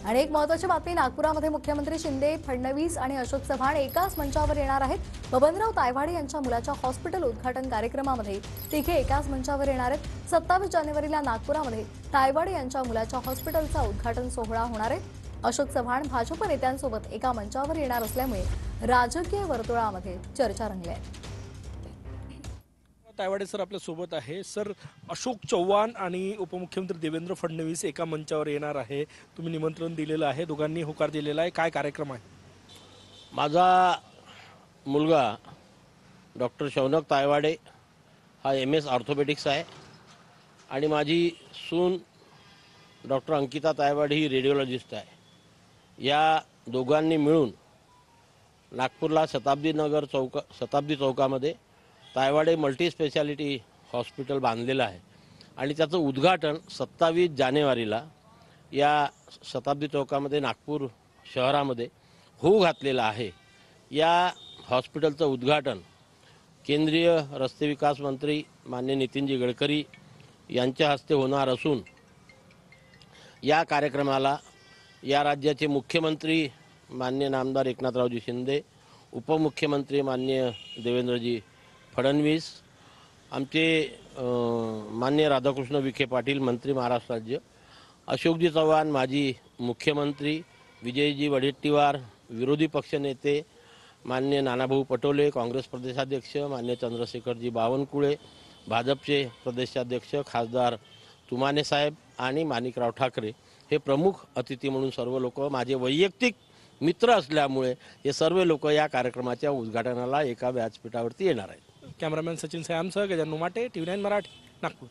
आणि एक महत्त्वाची बातमी, नागपुरामध्ये मुख्यमंत्री शिंदे, फडणवीस आणि अशोक चव्हाण एकाच मंचावर येणार आहेत। बबनराव तायवाडे यांच्या मुलाच्या हॉस्पिटल उद्घाटन कार्यक्रमामध्ये तिघे एकाच मंचावर येणार आहेत। 27 जानेवारीला नागपुरामध्ये तायवाडे यांच्या मुलाच्या हॉस्पिटलचा उद्घाटन सोहळा होणार आहे। अशोक चव्हाण भाजप नेत्यांसोबत एका मंचावर येणार असल्यामुळे राजकीय वर्तुळामध्ये चर्चा रंगली आहे। तायवाडे सर आपल्या सोबत आहे। सर, अशोक चव्हाण आणि उपमुख्यमंत्री देवेंद्र फडणवीस एका मंचावर येणार आहे, तुम्ही निमंत्रण दिलेलं आहे, दोघांनी होकार दिलेला आहे, काय कार्यक्रम आहे? माझा मुलगा डॉक्टर शौनक तायवाडे हा MS ऑर्थोपेडिक्स आहे आणि माझी सून डॉक्टर अंकिता तायवाडे ही रेडिओलॉजिस्ट आहे। या दोघांनी मिळून नागपूरला शताब्दी चौकामध्ये तायवाडे मल्टी स्पेशालिटी हॉस्पिटल बांधलेलं आहे आणि त्याचं उद्घाटन 27 जानेवारीला या शताब्दी चौकामध्ये नागपूर शहरामध्ये होऊ घातलेलं आहे। या हॉस्पिटलचं उद्घाटन केंद्रीय रस्ते विकास मंत्री माननीय नितीनजी गडकरी यांच्या हस्ते होणार असून या कार्यक्रमाला या राज्याचे मुख्यमंत्री माननीय नामदार एकनाथरावजी शिंदे, उपमुख्यमंत्री माननीय देवेंद्रजी फडणवीस, आमचे माननीय राधाकृष्ण विखे पाटील मंत्री महाराष्ट्र राज्य, अशोकजी चव्हाण माजी मुख्यमंत्री, विजयजी वडेट्टीवार विरोधी पक्षनेते, माननीय नानाभाऊ पटोले काँग्रेस प्रदेशाध्यक्ष, माननीय चंद्रशेखरजी बावनकुळे भाजपचे प्रदेशाध्यक्ष, खासदार तुमाने साहेब आणि माणिकराव ठाकरे हे प्रमुख अतिथी म्हणून सर्व लोक माझे वैयक्तिक मित्र असल्यामुळे हे सर्व लोक या कार्यक्रमाच्या उद्घाटनाला एका व्यासपीठावरती येणार आहेत। कॅमेरामॅन सचिन सयामसह गजानन उमाटे, TV9 मराठी, नागपूर।